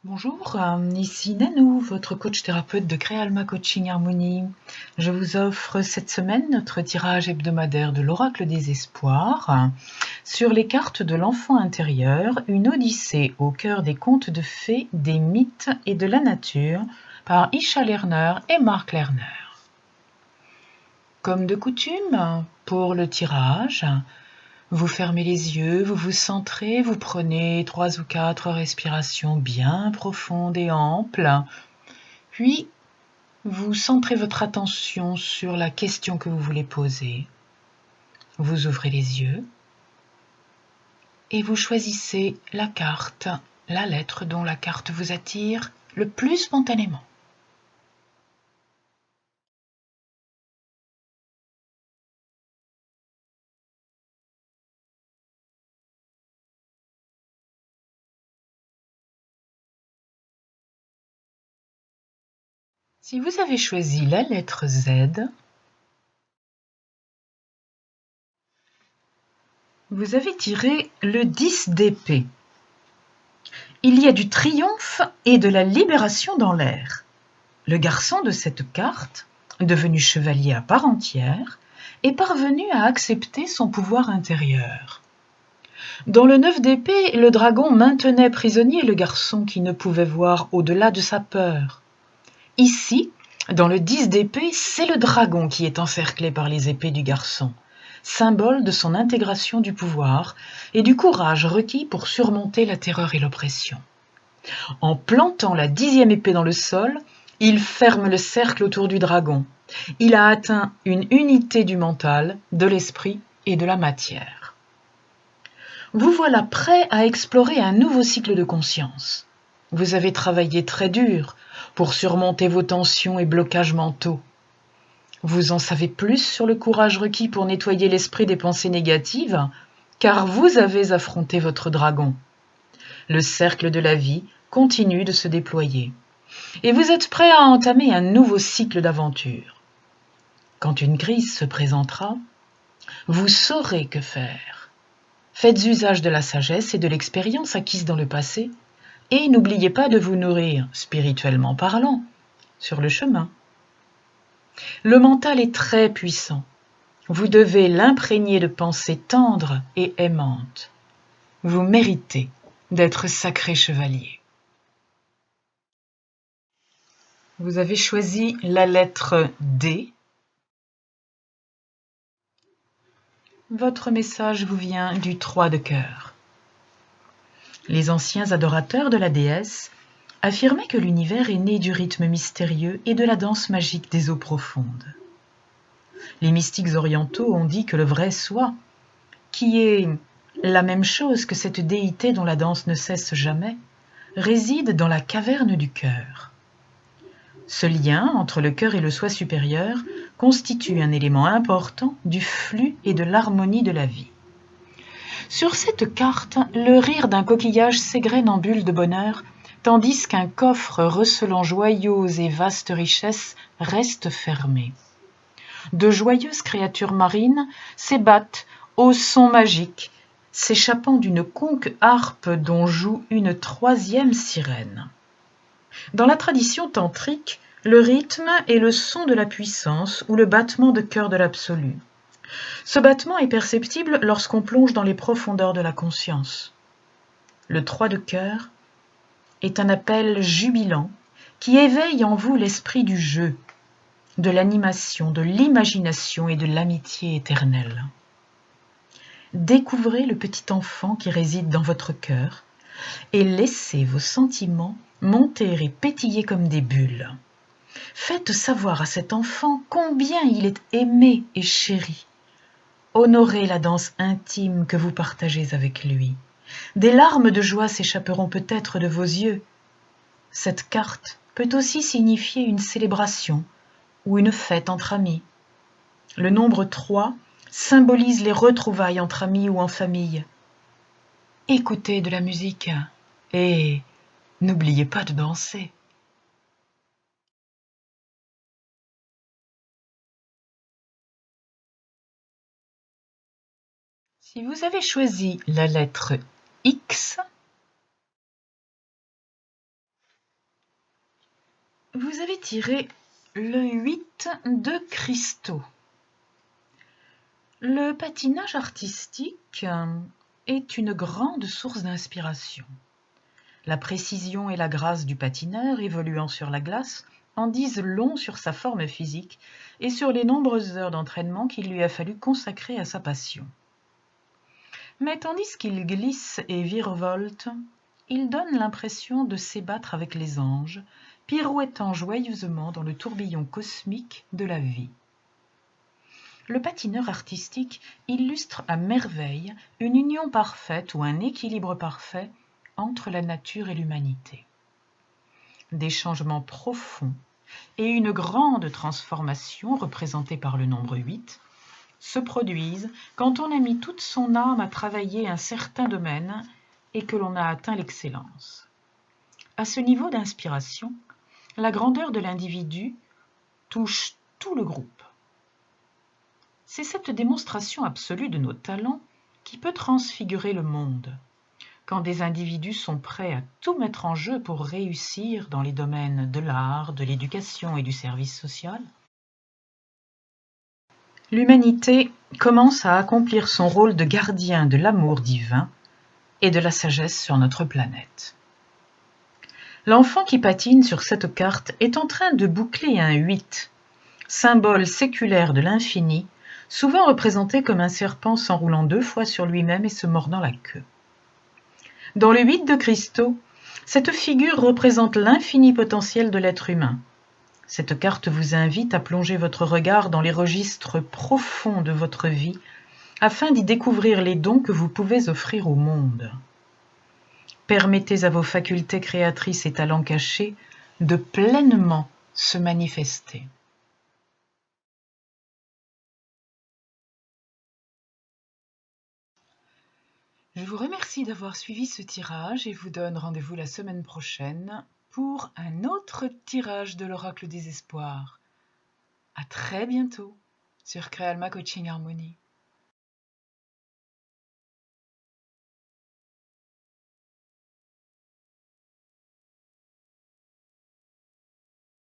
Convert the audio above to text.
Bonjour, ici Nanou, votre coach thérapeute de Créalma Coaching Harmonie. Je vous offre cette semaine notre tirage hebdomadaire de l'Oracle des Espoirs sur les cartes de l'enfant intérieur, une odyssée au cœur des contes de fées, des mythes et de la nature par Isha Lerner et Mark Lerner. Comme de coutume, pour le tirage, vous fermez les yeux, vous vous centrez, vous prenez 3 ou 4 respirations bien profondes et amples, puis vous centrez votre attention sur la question que vous voulez poser. Vous ouvrez les yeux et vous choisissez la carte, la lettre dont la carte vous attire le plus spontanément. Si vous avez choisi la lettre Z, vous avez tiré le 10 d'épée. Il y a du triomphe et de la libération dans l'air. Le garçon de cette carte, devenu chevalier à part entière, est parvenu à accepter son pouvoir intérieur. Dans le 9 d'épée, le dragon maintenait prisonnier le garçon qui ne pouvait voir au-delà de sa peur. Ici, dans le 10 d'épée, c'est le dragon qui est encerclé par les épées du garçon, symbole de son intégration du pouvoir et du courage requis pour surmonter la terreur et l'oppression. En plantant la 10e épée dans le sol, il ferme le cercle autour du dragon. Il a atteint une unité du mental, de l'esprit et de la matière. Vous voilà prêt à explorer un nouveau cycle de conscience. Vous avez travaillé très dur pour surmonter vos tensions et blocages mentaux. Vous en savez plus sur le courage requis pour nettoyer l'esprit des pensées négatives, car vous avez affronté votre dragon. Le cercle de la vie continue de se déployer. Et vous êtes prêt à entamer un nouveau cycle d'aventure. Quand une crise se présentera, vous saurez que faire. Faites usage de la sagesse et de l'expérience acquise dans le passé, et n'oubliez pas de vous nourrir, spirituellement parlant, sur le chemin. Le mental est très puissant. Vous devez l'imprégner de pensées tendres et aimantes. Vous méritez d'être sacré chevalier. Vous avez choisi la lettre D. Votre message vous vient du 3 de cœur. Les anciens adorateurs de la déesse affirmaient que l'univers est né du rythme mystérieux et de la danse magique des eaux profondes. Les mystiques orientaux ont dit que le vrai soi, qui est la même chose que cette déité dont la danse ne cesse jamais, réside dans la caverne du cœur. Ce lien entre le cœur et le soi supérieur constitue un élément important du flux et de l'harmonie de la vie. Sur cette carte, le rire d'un coquillage s'égrène en bulles de bonheur, tandis qu'un coffre recelant joyaux et vastes richesses reste fermé. De joyeuses créatures marines s'ébattent au son magique, s'échappant d'une conque harpe dont joue une 3e sirène. Dans la tradition tantrique, le rythme est le son de la puissance ou le battement de cœur de l'absolu. Ce battement est perceptible lorsqu'on plonge dans les profondeurs de la conscience. Le 3 de cœur est un appel jubilant qui éveille en vous l'esprit du jeu, de l'animation, de l'imagination et de l'amitié éternelle. Découvrez le petit enfant qui réside dans votre cœur et laissez vos sentiments monter et pétiller comme des bulles. Faites savoir à cet enfant combien il est aimé et chéri. Honorez la danse intime que vous partagez avec lui. Des larmes de joie s'échapperont peut-être de vos yeux. Cette carte peut aussi signifier une célébration ou une fête entre amis. Le nombre 3 symbolise les retrouvailles entre amis ou en famille. Écoutez de la musique et n'oubliez pas de danser. Si vous avez choisi la lettre X, Vous avez tiré le 8 de cristaux. Le patinage artistique est une grande source d'inspiration. La précision et la grâce du patineur évoluant sur la glace en disent long sur sa forme physique et sur les nombreuses heures d'entraînement qu'il lui a fallu consacrer à sa passion. Mais tandis qu'il glisse et virevolte, il donne l'impression de s'ébattre avec les anges, pirouettant joyeusement dans le tourbillon cosmique de la vie. Le patineur artistique illustre à merveille une union parfaite ou un équilibre parfait entre la nature et l'humanité. Des changements profonds et une grande transformation représentée par le nombre 8 se produisent quand on a mis toute son âme à travailler un certain domaine et que l'on a atteint l'excellence. À ce niveau d'inspiration, la grandeur de l'individu touche tout le groupe. C'est cette démonstration absolue de nos talents qui peut transfigurer le monde. Quand des individus sont prêts à tout mettre en jeu pour réussir dans les domaines de l'art, de l'éducation et du service social, l'humanité commence à accomplir son rôle de gardien de l'amour divin et de la sagesse sur notre planète. L'enfant qui patine sur cette carte est en train de boucler un 8, symbole séculaire de l'infini, souvent représenté comme un serpent s'enroulant 2 fois sur lui-même et se mordant la queue. Dans le 8 de cristaux, cette figure représente l'infini potentiel de l'être humain. Cette carte vous invite à plonger votre regard dans les registres profonds de votre vie afin d'y découvrir les dons que vous pouvez offrir au monde. Permettez à vos facultés créatrices et talents cachés de pleinement se manifester. Je vous remercie d'avoir suivi ce tirage et vous donne rendez-vous la semaine prochaine pour un autre tirage de l'Oracle des Espoirs. À très bientôt sur Créalma Coaching Harmonie.